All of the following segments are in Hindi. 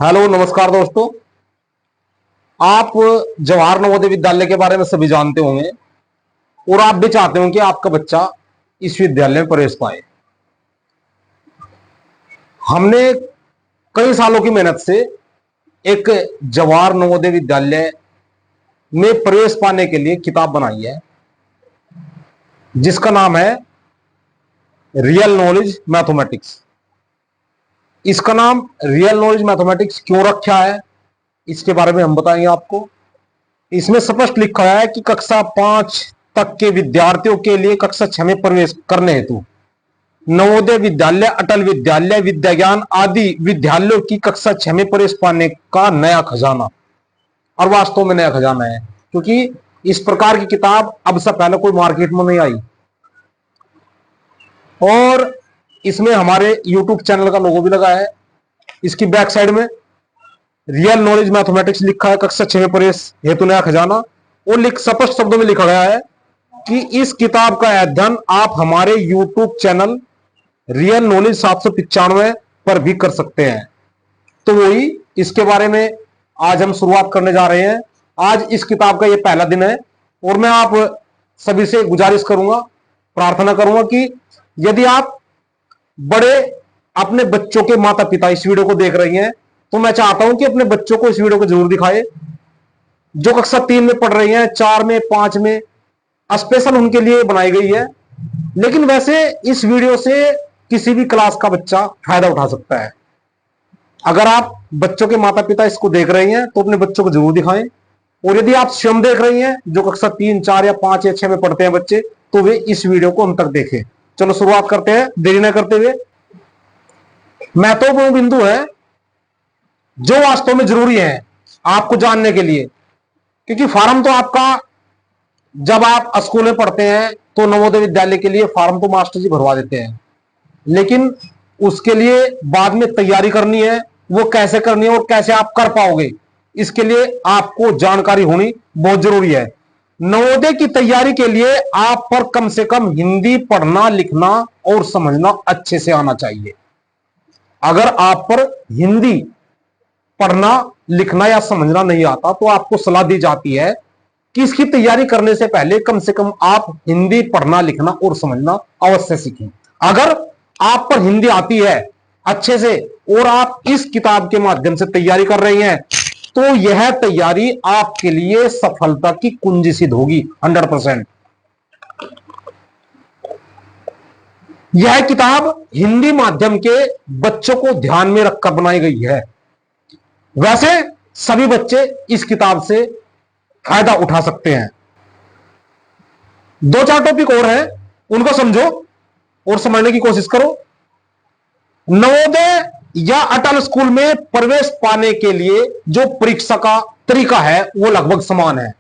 हेलो नमस्कार दोस्तों। आप जवाहर नवोदय विद्यालय के बारे में सभी जानते होंगे और आप भी चाहते हो कि आपका बच्चा इस विद्यालय में प्रवेश पाए। हमने कई सालों की मेहनत से एक जवाहर नवोदय विद्यालय में प्रवेश पाने के लिए किताब बनाई है जिसका नाम है रियल नॉलेज मैथमेटिक्स। इसका नाम रियल नॉलेज मैथमेटिक्स क्यों रखा है इसके बारे में हम बताएंगे आपको। इसमें स्पष्ट लिखा है कि कक्षा 5 तक के विद्यार्थियों के लिए कक्षा 6 में प्रवेश करने हेतु नवोदय विद्यालय, अटल विद्यालय, विद्या ज्ञान आदि विद्यालयों की कक्षा 6 में प्रवेश पाने का नया खजाना, और वास्तव में नया खजाना है क्योंकि इस प्रकार की किताब अब से पहले कोई मार्केट में नहीं आई। और इसमें हमारे YouTube चैनल का लोगो भी लगा है। इसकी बैक साइड में रियल नॉलेज मैथमेटिक्स लिखा है, कक्षा 6 में प्रवेश हेतु नया खजाना, और स्पष्ट शब्दों में लिखा गया है कि इस किताब का अध्ययन आप हमारे YouTube चैनल रियल नॉलेज 795 पर भी कर सकते हैं। तो वही इसके बारे में आज हम शुरुआत करने जा रहे हैं। आज इस किताब का यह पहला दिन है और मैं आप सभी से गुजारिश करूंगा, प्रार्थना करूंगा कि यदि आप बड़े अपने बच्चों के माता पिता इस वीडियो को देख रही हैं तो मैं चाहता हूं कि अपने बच्चों को इस वीडियो को जरूर दिखाएं। जो कक्षा 3 में पढ़ रही हैं, 4 में, 5 में, स्पेशल उनके लिए बनाई गई है। लेकिन वैसे इस वीडियो से किसी भी क्लास का बच्चा फायदा उठा सकता है। अगर आप बच्चों के माता पिता इसको देख रही हैं तो अपने बच्चों को जरूर दिखाएं। और यदि आप स्वयं देख रही हैं, जो कक्षा 3, 4 या 5 या 6 में पढ़ते हैं बच्चे, तो वे इस वीडियो को अंत तक देखें। चलो शुरुआत करते हैं देरी न करते हुए। महत्वपूर्ण बिंदु है जो वास्तव में जरूरी है आपको जानने के लिए, क्योंकि फॉर्म तो आपका जब आप स्कूल में पढ़ते हैं तो नवोदय विद्यालय के लिए फॉर्म तो मास्टर जी भरवा देते हैं, लेकिन उसके लिए बाद में तैयारी करनी है। वो कैसे करनी है और कैसे आप कर पाओगे, इसके लिए आपको जानकारी होनी बहुत जरूरी है। नवोदय की तैयारी के लिए आप पर कम से कम हिंदी पढ़ना, लिखना और समझना अच्छे से आना चाहिए। अगर आप पर हिंदी पढ़ना, लिखना या समझना नहीं आता तो आपको सलाह दी जाती है कि इसकी तैयारी करने से पहले कम से कम आप हिंदी पढ़ना, लिखना और समझना अवश्य सीखें। अगर आप पर हिंदी आती है अच्छे से और आप इस किताब के माध्यम से तैयारी कर रही हैं तो यह तैयारी आपके लिए सफलता की कुंजी सिद्ध होगी 100%। यह किताब हिंदी माध्यम के बच्चों को ध्यान में रखकर बनाई गई है। वैसे सभी बच्चे इस किताब से फायदा उठा सकते हैं। 2-4 टॉपिक और हैं, उनको समझो और समझने की कोशिश करो। नवोदय या अटल स्कूल में प्रवेश पाने के लिए जो परीक्षा का तरीका है वो लगभग समान है,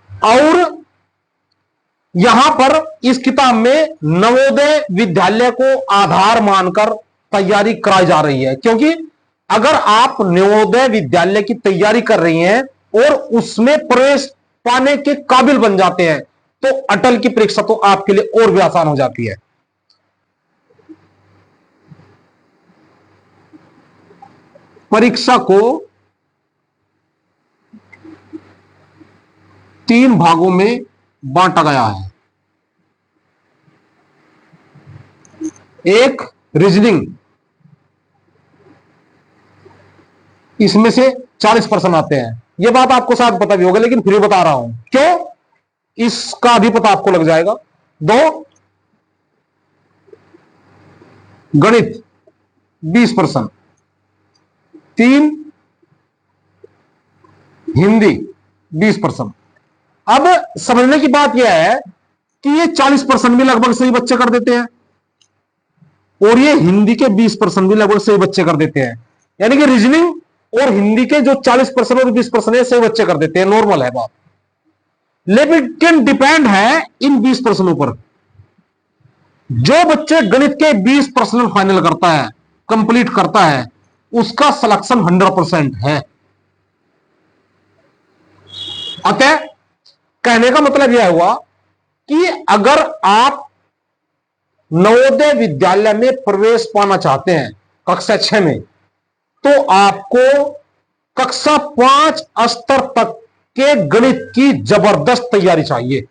और यहां पर इस किताब में नवोदय विद्यालय को आधार मानकर तैयारी कराई जा रही है। क्योंकि अगर आप नवोदय विद्यालय की तैयारी कर रही हैं और उसमें प्रवेश पाने के काबिल बन जाते हैं तो अटल की परीक्षा तो आपके लिए और भी आसान हो जाती है। परीक्षा को 3 भागों में बांटा गया है। एक रीजनिंग, इसमें से 40% आते हैं। यह बात आपको शायद पता भी होगा लेकिन फिर बता रहा हूं क्यों, इसका भी पता आपको लग जाएगा। 2 गणित 20%, 3 हिंदी 20%। अब समझने की बात यह है कि ये 40% भी लगभग सही बच्चे कर देते हैं और ये हिंदी के 20% भी लगभग सही बच्चे कर देते हैं। यानी कि रीजनिंग और हिंदी के जो 40% और 20% है सही बच्चे कर देते हैं, नॉर्मल है बात। लेकिन डिपेंड है इन 20% पर। जो बच्चे गणित के 20% फाइनल करता है, कंप्लीट करता है, उसका सिलेक्शन 100% है। अतः कहने का मतलब यह हुआ कि अगर आप नवोदय विद्यालय में प्रवेश पाना चाहते हैं कक्षा 6 में, तो आपको कक्षा 5 स्तर तक के गणित की जबरदस्त तैयारी चाहिए।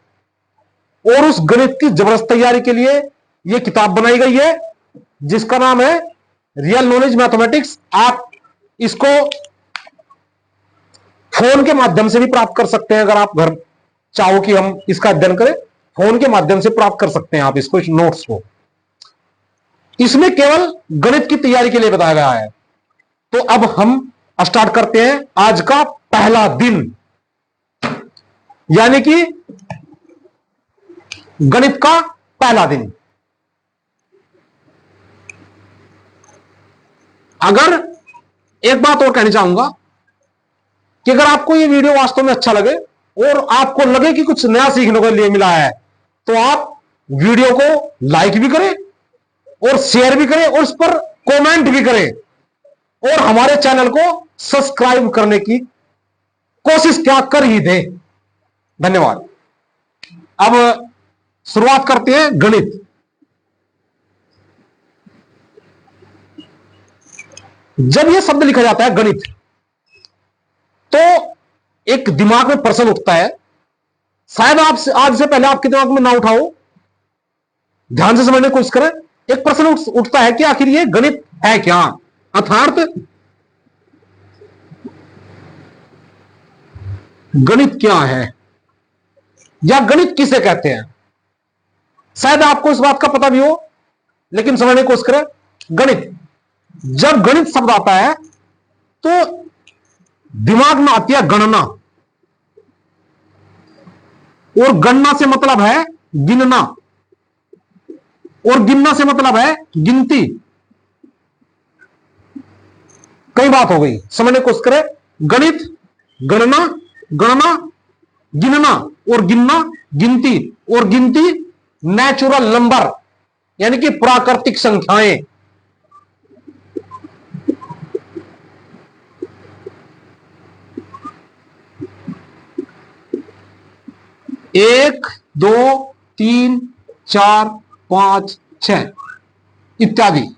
और उस गणित की जबरदस्त तैयारी के लिए यह किताब बनाई गई है जिसका नाम है रियल नॉलेज मैथमेटिक्स। आप इसको फोन के माध्यम से भी प्राप्त कर सकते हैं। अगर आप घर चाहो कि हम इसका अध्ययन करें, फोन के माध्यम से प्राप्त कर सकते हैं आप इसको, इस नोट्स को। इसमें केवल गणित की तैयारी के लिए बताया गया है। तो अब हम स्टार्ट करते हैं आज का पहला दिन, यानी कि गणित का पहला दिन। अगर एक बात और कहनी चाहूंगा कि अगर आपको ये वीडियो वास्तव में अच्छा लगे और आपको लगे कि कुछ नया सीखने को लिए मिला है, तो आप वीडियो को लाइक भी करें और शेयर भी करें और उस पर कमेंट भी करें और हमारे चैनल को सब्सक्राइब करने की कोशिश क्या कर ही दें। धन्यवाद। अब शुरुआत करते हैं गणित। जब यह शब्द लिखा जाता है गणित, तो एक दिमाग में प्रश्न उठता है, शायद आप आज से पहले आपके दिमाग में ना उठाओ, ध्यान से समझने की कोशिश करें। एक प्रश्न उठता है कि आखिर ये गणित है क्या, अर्थात गणित क्या है या गणित किसे कहते हैं। शायद आपको इस बात का पता भी हो, लेकिन समझने की कोशिश करें। गणित, जब गणित शब्द आता है तो दिमाग में आती है गणना, और गणना से मतलब है गिनना, और गिनना से मतलब है गिनती। कई बात हो गई, समझने की कोशिश करें। गणित, गणना, गणना, गिनना, और गिनना गिनती, और गिनती नेचुरल नंबर यानी कि प्राकृतिक संख्याएं। एक, दो, तीन, चार, पांच, छह इत्यादि।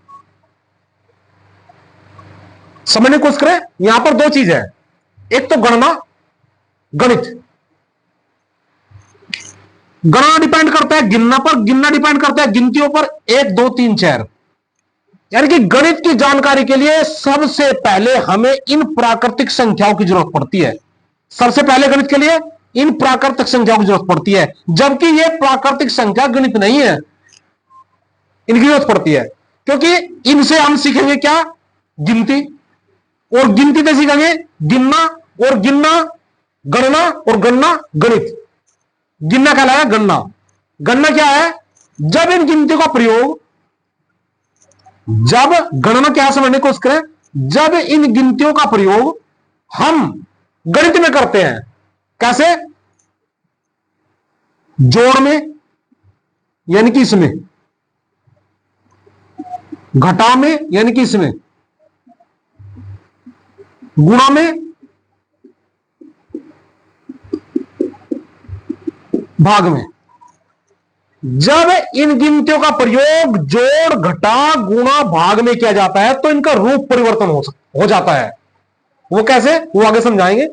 समझने की कोशिश करें। यहां पर दो चीज है, एक तो गणना, गणित। गणना डिपेंड करता है गिनना पर, गिनना डिपेंड करता है गिनतियों पर, एक, दो, तीन, चार। यानी कि गणित की जानकारी के लिए सबसे पहले हमें इन प्राकृतिक संख्याओं की जरूरत पड़ती है। सबसे पहले गणित के लिए इन प्राकृतिक संख्याओं की जरूरत पड़ती है, जबकि यह प्राकृतिक संख्या गणित नहीं है, इनकी जरूरत पड़ती है, क्योंकि इनसे हम सीखेंगे क्या, गिनती, और गिनती से सीखेंगे गिनना, और गिनना गणना, और गणना गणित। गिनना कहलाया गणना। गणना क्या है, जब इन गिनतियों का प्रयोग, जब गणना क्या समझने को करें, जब इन गिनतियों का प्रयोग हम गणित में करते हैं। कैसे, जोड़ में यानी कि इसमें, घटा में यानी कि इसमें, गुणा में, भाग में। जब इन गिनतियों का प्रयोग जोड़, घटा, गुणा, भाग में किया जाता है तो इनका रूप परिवर्तन हो जाता है। वो कैसे, वो आगे समझाएंगे।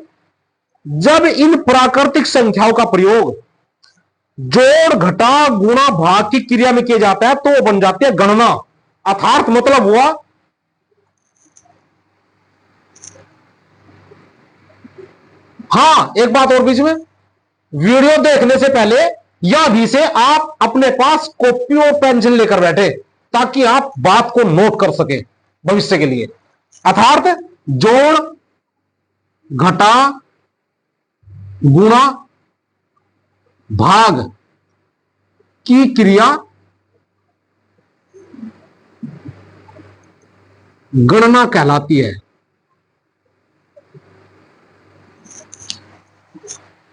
जब इन प्राकृतिक संख्याओं का प्रयोग जोड़, घटा, गुणा, भाग की क्रिया में किया जाता है तो वो बन जाती है गणना। अर्थात मतलब हुआ हां, एक बात और बीच में, वीडियो देखने से पहले या भी से आप अपने पास कॉपी और पेंसिल लेकर बैठे, ताकि आप बात को नोट कर सके भविष्य के लिए। अर्थात जोड़, घटा, गुणा, भाग की क्रिया गणना कहलाती है।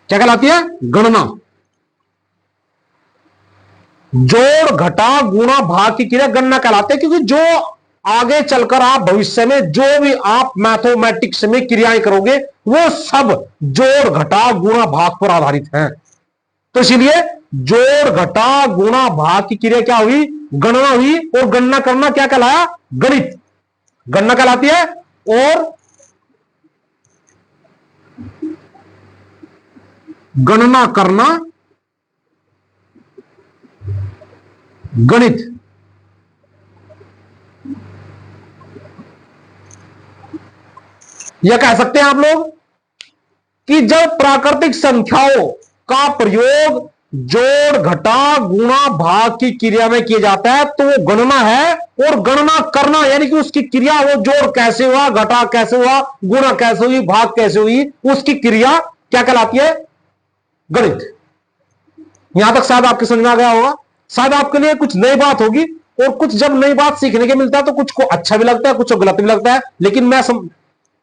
क्या कहलाती है, गणना। जोड़, घटा, गुणा, भाग की क्रिया गणना कहलाते हैं, क्योंकि जो आगे चलकर आप भविष्य में जो भी आप मैथमेटिक्स में क्रियाएं करोगे वो सब जोड़, घटा, गुणा, भाग पर आधारित हैं। तो इसलिए जोड़, घटा, गुणा, भाग की क्रिया क्या हुई, गणना हुई। और गणना करना क्या कहलाया, गणित, गणना कहलाती है। और गणना करना गणित। यह कह सकते हैं आप लोग कि जब प्राकृतिक संख्याओं का प्रयोग जोड़ घटा गुणा भाग की क्रिया में किया जाता है तो वो गणना है। और गणना करना यानी कि उसकी क्रिया, वो जोड़ कैसे हुआ, घटा कैसे हुआ, गुणा कैसे हुई, भाग कैसे हुई, उसकी क्रिया क्या कहलाती है? गणित। यहां तक शायद आपके समझ में आ गया होगा। शायद आपके लिए कुछ नई बात होगी, और कुछ जब नई बात सीखने के मिलता है तो कुछ को अच्छा भी लगता है, कुछ को गलत भी लगता है, लेकिन मैं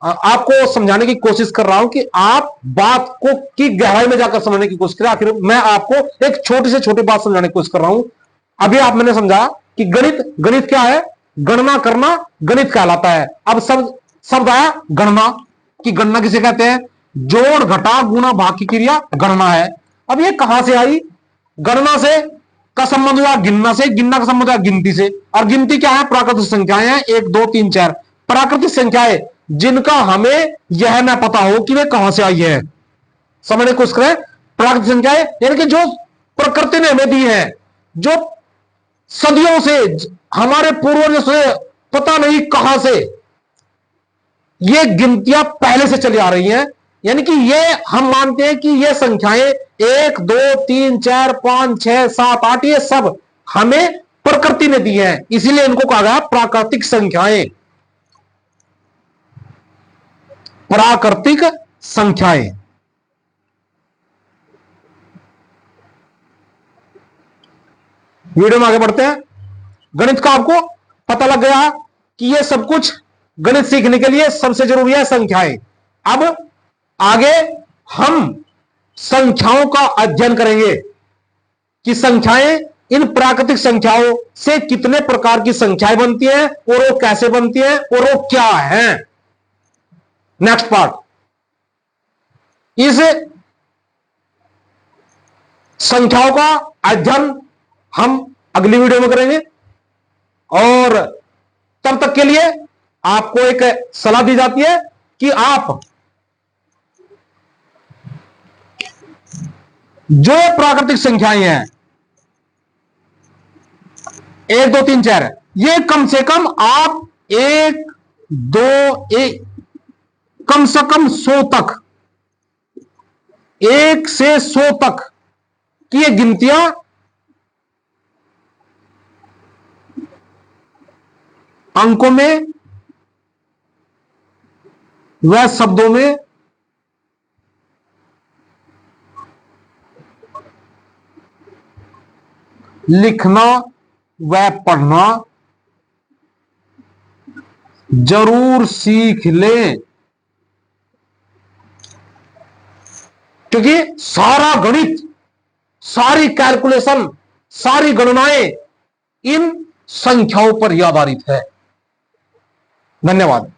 आपको समझाने की कोशिश कर रहा हूं कि आप बात को की गहराई में जाकर समझने की कोशिश करें। आखिर मैं आपको एक छोटी से छोटी बात समझाने की कोशिश कर रहा हूं। अभी आप मैंने समझा कि गणित क्या है, गणना करना गणित कहलाता है। अब शब्द आया गणना, की गणना किसे कहते हैं? जोड़ घटा गुणा भाग की क्रिया गणना है। अब ये कहां से आई? गणना से का संबंध हुआ गिनना से, गिनना का संबंध हुआ गिनती से, और गिनती क्या है? प्राकृतिक संख्याएं हैं, 1 2 3 4 प्राकृतिक संख्याएं जिनका हमें यह न पता हो कि वे कहां से आई है। समझने की कोशिश करें। प्राकृतिक संख्याएं यानी कि जो प्रकृति ने हमें दी है, जो सदियों से हमारे पूर्वजों से पता नहीं कहां से ये गिनतियां पहले से चली आ रही हैं। यानी कि ये हम मानते हैं कि ये संख्याएं 1 2 3 4 5 6 7 8 ये सब हमें प्रकृति ने दी है, इसीलिए इनको कहा गया प्राकृतिक संख्याएं। प्राकृतिक संख्याएं। वीडियो में आगे बढ़ते हैं। गणित का आपको पता लग गया कि ये सब कुछ गणित सीखने के लिए सबसे जरूरी है संख्याएं। अब आगे हम संख्याओं का अध्ययन करेंगे कि संख्याएं, इन प्राकृतिक संख्याओं से कितने प्रकार की संख्याएं बनती हैं और वो कैसे बनती हैं और वो क्या है। नेक्स्ट पार्ट, इस संख्याओं का अध्ययन हम अगली वीडियो में करेंगे। और तब तक के लिए आपको एक सलाह दी जाती है कि आप जो प्राकृतिक संख्याएं हैं 1 2 3 4 ये कम से कम आप 1 2 1 कम से कम 100 तक, 1 से 100 तक की ये गिनतियां अंकों में व शब्दों में लिखना व पढ़ना जरूर सीख लें, क्योंकि सारा गणित, सारी कैलकुलेशन, सारी गणनाएं इन संख्याओं पर ही आधारित है। धन्यवाद।